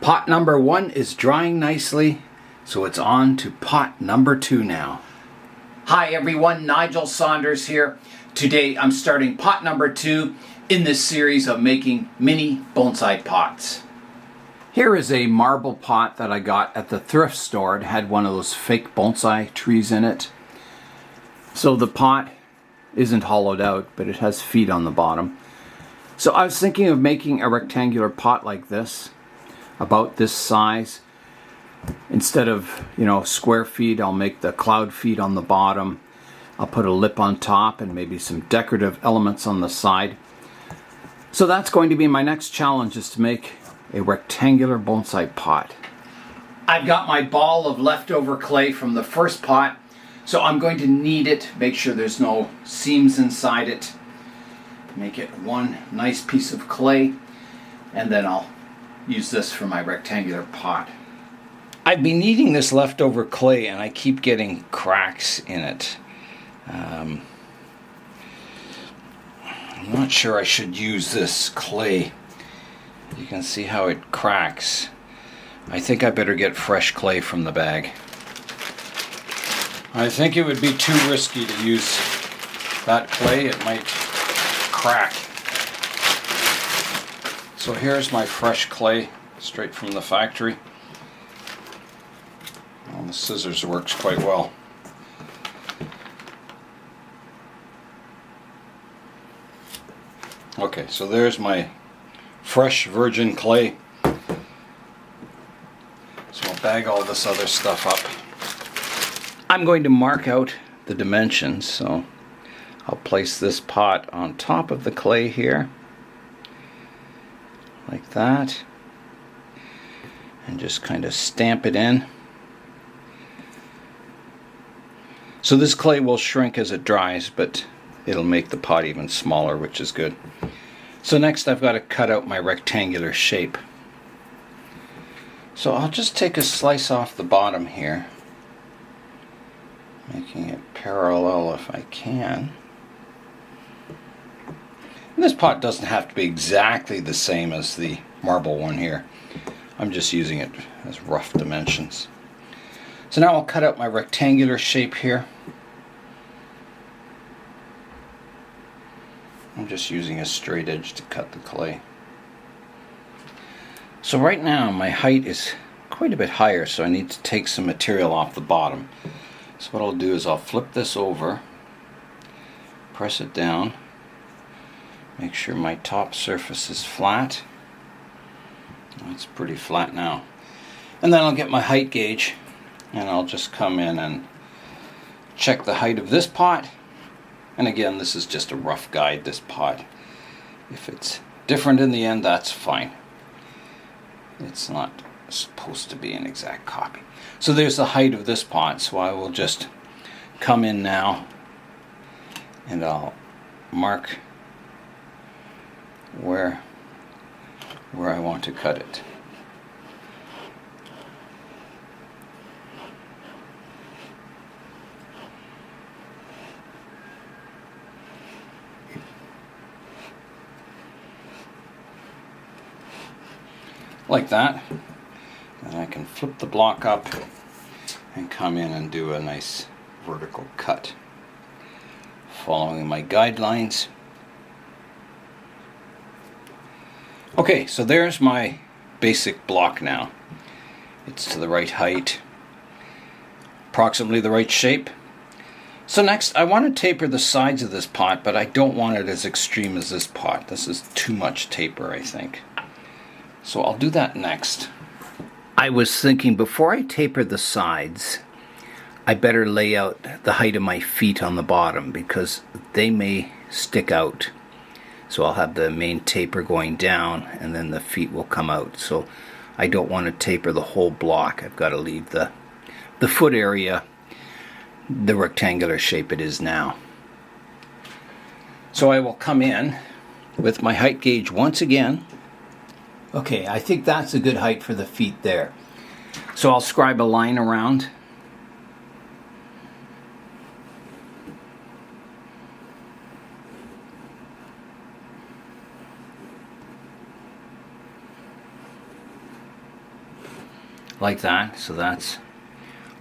Pot number 1 is drying nicely, so it's on to pot number 2 now. Hi everyone, Nigel Saunders here. Today I'm starting pot number 2 in this series of making mini bonsai pots. Here is a marble pot that I got at the thrift store. It had one of those fake bonsai trees in it. So the pot isn't hollowed out, but it has feet on the bottom. So I was thinking of making a rectangular pot like this, about this size. Instead of, square feet, I'll make the cloud feet on the bottom. I'll put a lip on top and maybe some decorative elements on the side. So that's going to be my next challenge, is to make a rectangular bonsai pot. I've got my ball of leftover clay from the first pot, so I'm going to knead it, make sure there's no seams inside it. Make it one nice piece of clay, and then I'll use this for my rectangular pot. I've been kneading this leftover clay and I keep getting cracks in it. I'm not sure I should use this clay. You can see how it cracks. I think I better get fresh clay from the bag. I think it would be too risky to use that clay. It might crack. So here's my fresh clay, straight from the factory. Well, the scissors works quite well. Okay, so there's my fresh virgin clay. So I'll bag all this other stuff up. I'm going to mark out the dimensions, so I'll place this pot on top of the clay here, like that, and just kind of stamp it in. So this clay will shrink as it dries, but it'll make the pot even smaller, which is good. So next I've got to cut out my rectangular shape. So I'll just take a slice off the bottom here, making it parallel if I can. And this pot doesn't have to be exactly the same as the marble one here. I'm just using it as rough dimensions. So now I'll cut out my rectangular shape here. I'm just using a straight edge to cut the clay. So right now my height is quite a bit higher, so I need to take some material off the bottom. So what I'll do is I'll flip this over, press it down, make sure my top surface is flat. It's pretty flat now. And then I'll get my height gauge and I'll just come in and check the height of this pot. And again, this is just a rough guide, this pot. If it's different in the end, that's fine. It's not supposed to be an exact copy. So there's the height of this pot, so I will just come in now and I'll mark where I want to cut it. Like that. Then I can flip the block up and come in and do a nice vertical cut, following my guidelines. Okay, so there's my basic block now. It's to the right height, approximately the right shape. So next I want to taper the sides of this pot, but I don't want it as extreme as this pot. This is too much taper, I think. So I'll do that next. I was thinking, before I taper the sides, I better lay out the height of my feet on the bottom, because they may stick out. So I'll have the main taper going down and then the feet will come out. So I don't want to taper the whole block. I've got to leave the foot area the rectangular shape it is now. So I will come in with my height gauge once again. Okay, I think that's a good height for the feet there. So I'll scribe a line around. like that. So that's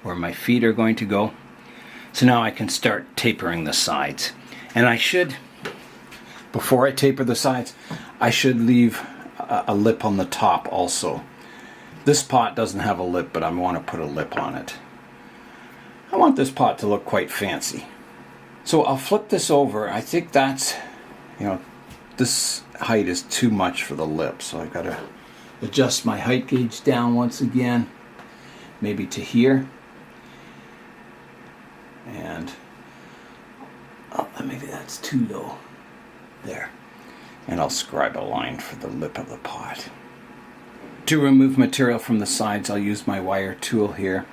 where my feet are going to go. So now I can start tapering the sides. And I should, before I taper the sides, I should leave a lip on the top also. This pot doesn't have a lip, but I want to put a lip on it. I want this pot to look quite fancy. So I'll flip this over. I think that's, this height is too much for the lip. So I've got to adjust my height gauge down once again, maybe to here. And maybe that's too low. There. And I'll scribe a line for the lip of the pot. To remove material from the sides, I'll use my wire tool here.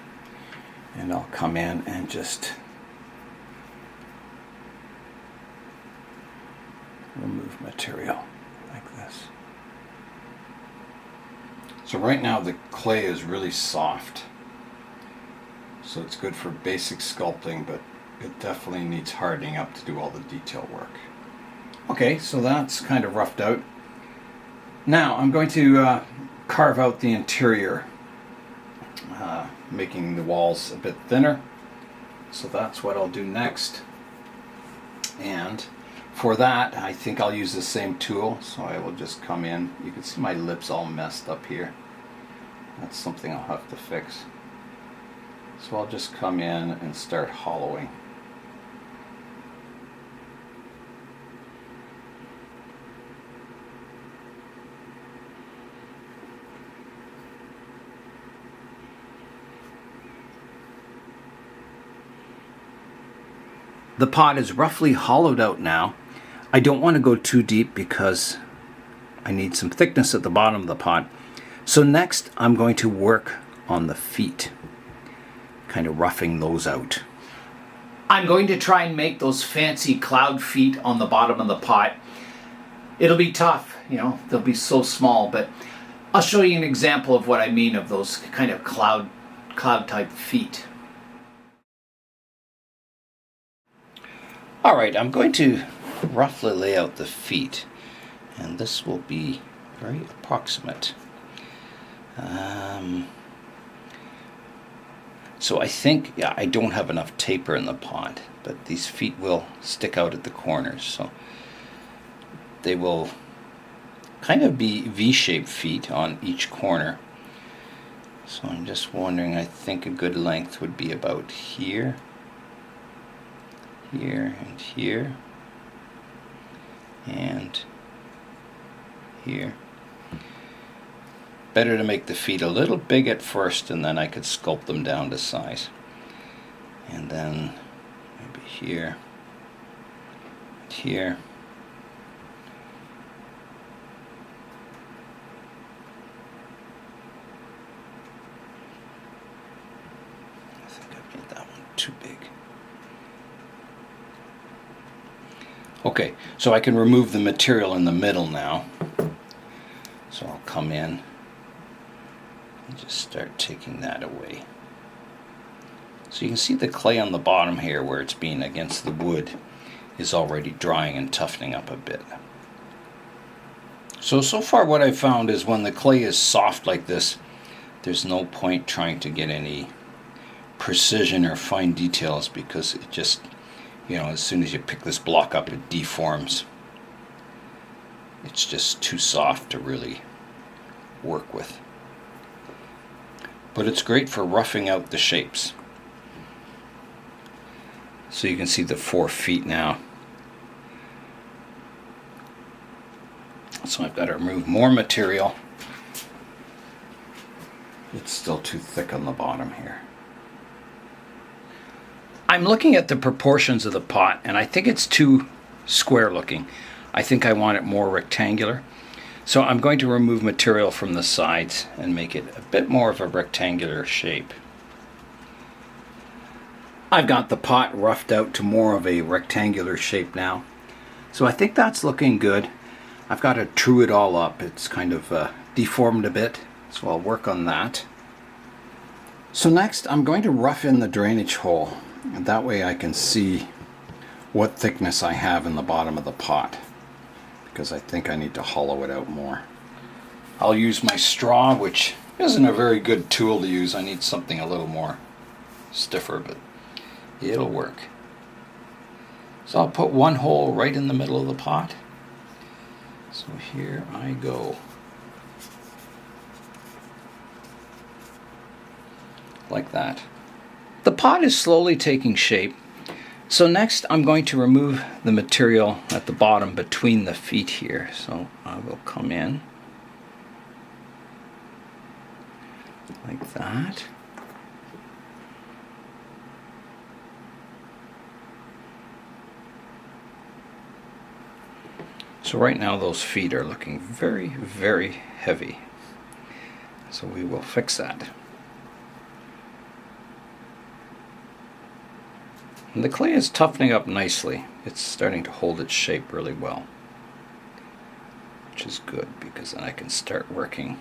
And I'll come in and just remove material like this. So right now the clay is really soft. So it's good for basic sculpting, but it definitely needs hardening up to do all the detail work. Okay, so that's kind of roughed out. Now I'm going to carve out the interior, making the walls a bit thinner. So that's what I'll do next. And for that, I think I'll use the same tool. So I will just come in. You can see my lips all messed up here. That's something I'll have to fix. So I'll just come in and start hollowing. The pot is roughly hollowed out now. I don't want to go too deep because I need some thickness at the bottom of the pot. So next I'm going to work on the feet, kind of roughing those out. I'm going to try and make those fancy cloud feet on the bottom of the pot. It'll be tough, they'll be so small, but I'll show you an example of what I mean of those kind of cloud type feet. Alright, I'm going to roughly lay out the feet, and this will be very approximate. So I think, I don't have enough taper in the pot, but these feet will stick out at the corners, so they will kind of be V-shaped feet on each corner. So I'm just wondering, I think a good length would be about here. Here and here and here. Better to make the feet a little big at first, and then I could sculpt them down to size. And then maybe here and here. I think I've made that one too big. Okay, so I can remove the material in the middle now. So I'll come in and just start taking that away. So you can see the clay on the bottom here where it's being against the wood is already drying and toughening up a bit. So far what I've found is when the clay is soft like this, there's no point trying to get any precision or fine details because it just, as soon as you pick this block up, it deforms. It's just too soft to really work with. But it's great for roughing out the shapes. So you can see the 4 feet now. So I've got to remove more material. It's still too thick on the bottom here. I'm looking at the proportions of the pot, and I think it's too square looking. I think I want it more rectangular. So I'm going to remove material from the sides and make it a bit more of a rectangular shape. I've got the pot roughed out to more of a rectangular shape now. So I think that's looking good. I've got to true it all up. It's kind of deformed a bit, so I'll work on that. So next I'm going to rough in the drainage hole. And that way I can see what thickness I have in the bottom of the pot, because I think I need to hollow it out more. I'll use my straw, which Isn't a very good tool to use. I need something a little more stiffer, but it'll work. So I'll put one hole right in the middle of the pot. So here I go. Like that. The pot is slowly taking shape. So next I'm going to remove the material at the bottom between the feet here. So I will come in like that. So right now those feet are looking very, very heavy. So we will fix that. And the clay is toughening up nicely. It's starting to hold its shape really well, which is good because then I can start working,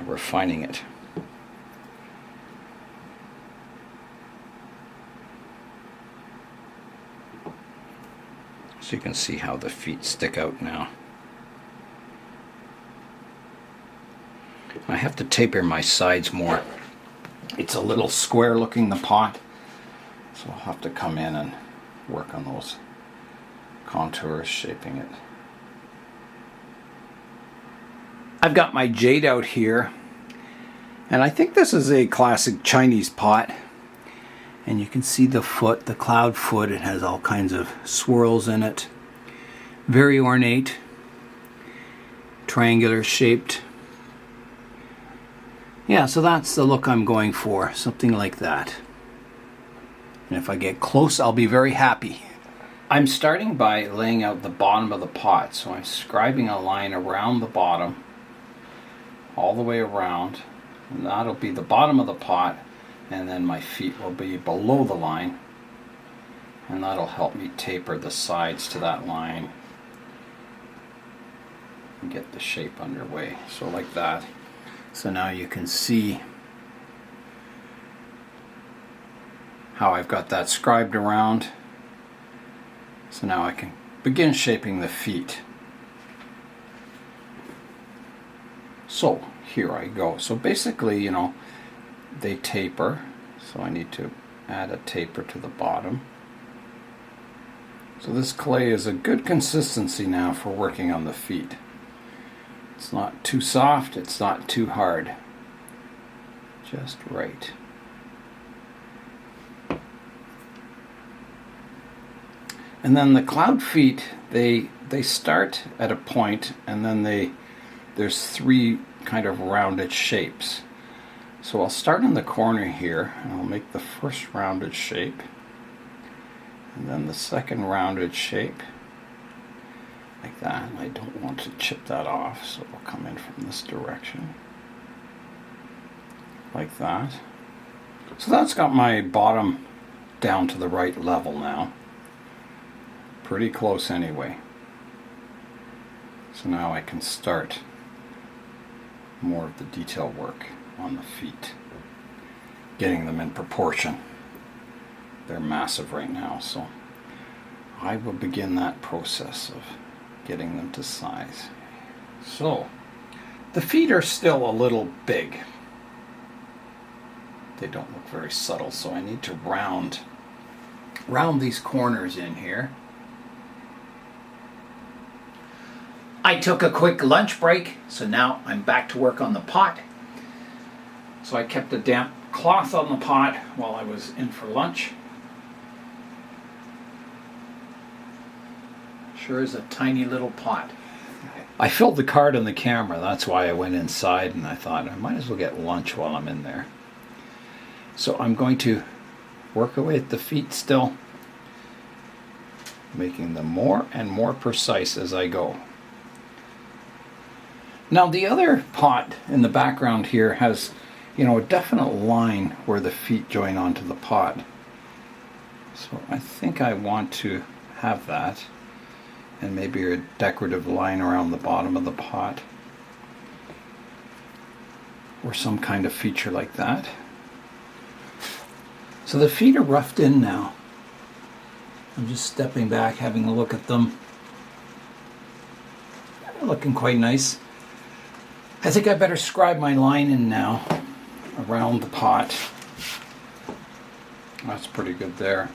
refining it. So you can see how the feet stick out now. I have to taper my sides more. It's a little square looking, the pot. So I'll have to come in and work on those contours, shaping it. I've got my jade out here, and I think this is a classic Chinese pot. And you can see the foot, the cloud foot. It has all kinds of swirls in it. Very ornate, triangular shaped. Yeah, so that's the look I'm going for, something like that. And if I get close, I'll be very happy. I'm starting by laying out the bottom of the pot. So I'm scribing a line around the bottom, all the way around. And that'll be the bottom of the pot. And then my feet will be below the line. And that'll help me taper the sides to that line and get the shape underway. So like that. So now you can see how I've got that scribed around. So now I can begin shaping the feet. So here I go. So basically, they taper. So I need to add a taper to the bottom. So this clay is a good consistency now for working on the feet. It's not too soft, it's not too hard. Just right. And then the cloud feet, they start at a point, and then there's three kind of rounded shapes. So I'll start in the corner here, and I'll make the first rounded shape, and then the second rounded shape, like that. And I don't want to chip that off, so it'll come in from this direction, like that. So that's got my bottom down to the right level now. Pretty close anyway. So now I can start more of the detail work on the feet, getting them in proportion. They're massive right now, so I will begin that process of getting them to size. So the feet are still a little big. They don't look very subtle, so I need to round these corners in here. I took a quick lunch break, so now I'm back to work on the pot. So I kept a damp cloth on the pot while I was in for lunch. Sure is a tiny little pot. I filled the card on the camera, that's why I went inside, and I thought I might as well get lunch while I'm in there. So I'm going to work away at the feet still, making them more and more precise as I go. Now the other pot in the background here has, a definite line where the feet join onto the pot. So I think I want to have that, and maybe a decorative line around the bottom of the pot, or some kind of feature like that. So the feet are roughed in now. I'm just stepping back, having a look at them. They're looking quite nice. I think I better scribe my line in now around the pot. That's pretty good there.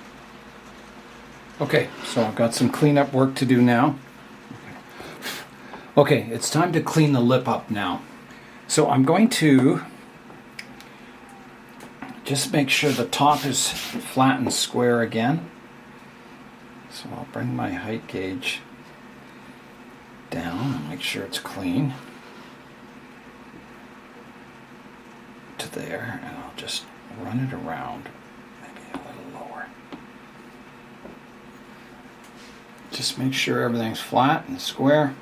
Okay, so I've got some cleanup work to do now. Okay, it's time to clean the lip up now. So I'm going to just make sure the top is flat and square again. So I'll bring my height gauge down and make sure it's clean to there, and I'll just run it around, maybe a little lower. Just make sure everything's flat and square.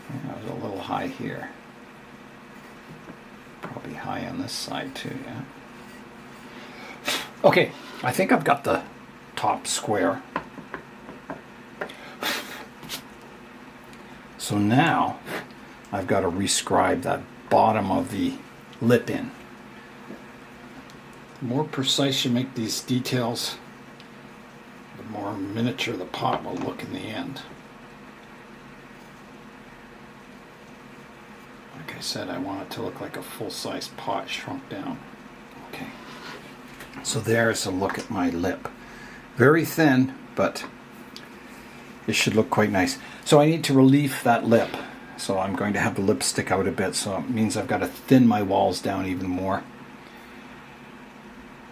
I was a little high here. Probably high on this side too, yeah. Okay, I think I've got the top square. So now I've got to rescribe that bottom of the lip in. The more precise you make these details, the more miniature the pot will look in the end. Like I said, I want it to look like a full-size pot shrunk down. Okay, so there's a look at my lip. Very thin, but it should look quite nice. So I need to relief that lip. So I'm going to have the lip stick out a bit, so it means I've got to thin my walls down even more.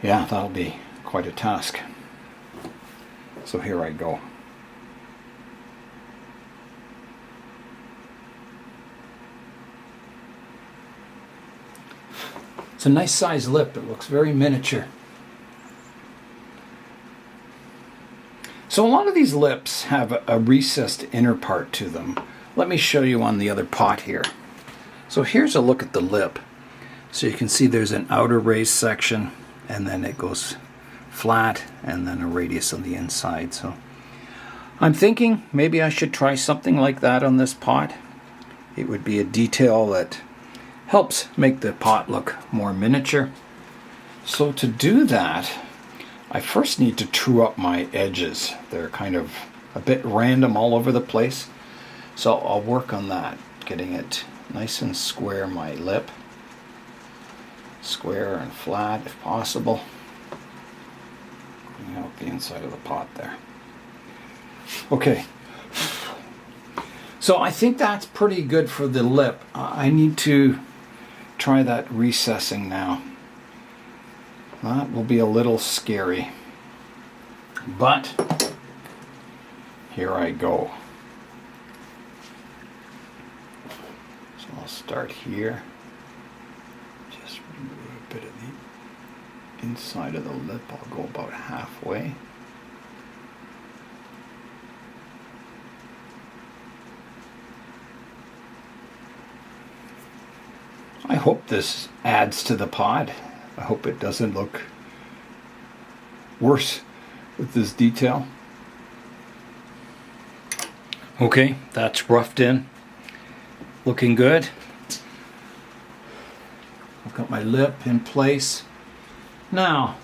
Yeah, that'll be quite a task. So here I go. It's a nice size lip. It looks very miniature. So a lot of these lips have a recessed inner part to them. Let me show you on the other pot here. So here's a look at the lip. So you can see there's an outer raised section, and then it goes flat, and then a radius on the inside. So I'm thinking maybe I should try something like that on this pot. It would be a detail that helps make the pot look more miniature. So to do that, I first need to true up my edges. They're kind of a bit random all over the place. So I'll work on that, getting it nice and square, my lip. Square and flat if possible. Bring out the inside of the pot there. Okay. So I think that's pretty good for the lip. I need to try that recessing now. That will be a little scary, but here I go. So I'll start here. Just remove a bit of the inside of the lip. I'll go about halfway. I hope this adds to the pot. I hope it doesn't look worse with this detail. Okay, that's roughed in. Looking good. I've got my lip in place. Now,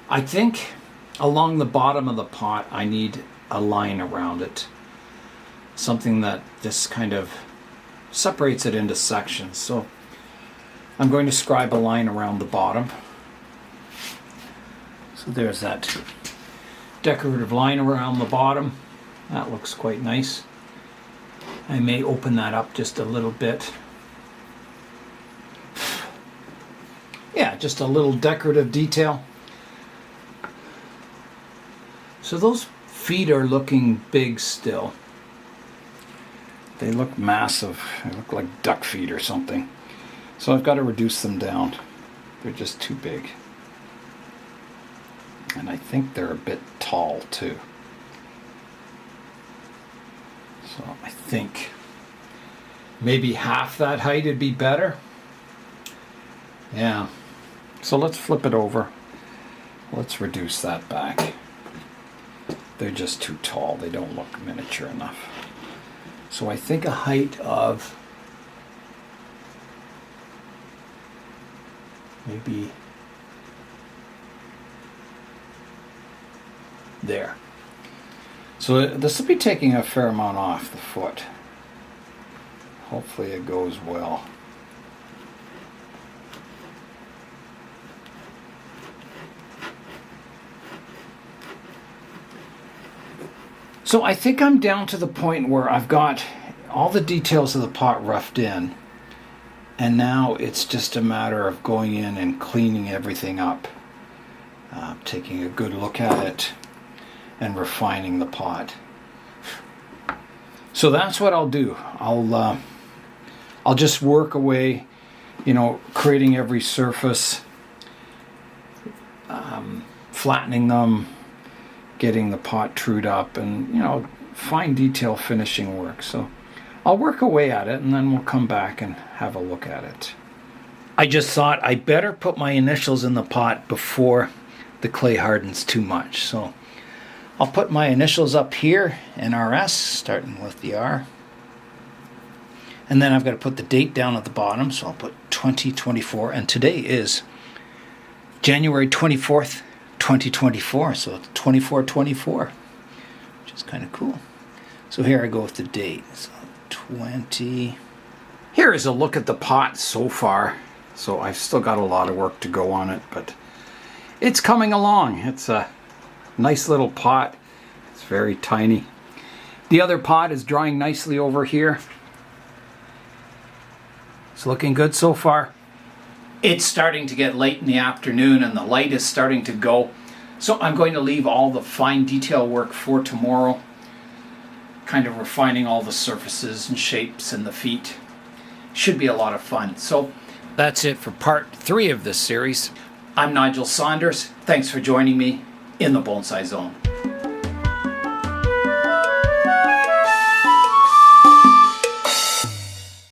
I think along the bottom of the pot I need a line around it. Something that just kind of separates it into sections. So I'm going to scribe a line around the bottom. So there's that decorative line around the bottom. That looks quite nice. I may open that up just a little bit. Yeah, just a little decorative detail. So those feet are looking big still. They look massive. They look like duck feet or something. So I've got to reduce them down. They're just too big. And I think they're a bit tall too. So I think maybe half that height would be better. Yeah. So let's flip it over. Let's reduce that back. They're just too tall. They don't look miniature enough. So I think a height of maybe there. So this will be taking a fair amount off the foot. hopefully it goes well. So I think I'm down to the point where I've got all the details of the pot roughed in, and now it's just a matter of going in and cleaning everything up, taking a good look at it and refining the pot. So that's what I'll do. I'll just work away, creating every surface, flattening them, getting the pot trued up, and fine detail finishing work. So I'll work away at it, and then we'll come back and have a look at it. I just thought I better put my initials in the pot before the clay hardens too much. So I'll put my initials up here, NRS, starting with the R. And then I've got to put the date down at the bottom, so I'll put 2024. And today is January 24th, 2024, so it's 2424, which is kind of cool. So here I go with the date. So 20. Here is a look at the pot so far. So I've still got a lot of work to go on it, but it's coming along. It's a nice little pot. It's very tiny. The other pot is drying nicely over here. It's looking good so far. It's starting to get late in the afternoon and the light is starting to go. So I'm going to leave all the fine detail work for tomorrow. Kind of refining all the surfaces and shapes and the feet. Should be a lot of fun. So that's it for part 3 of this series. I'm Nigel Saunders. Thanks for joining me in the Bonsai Zone.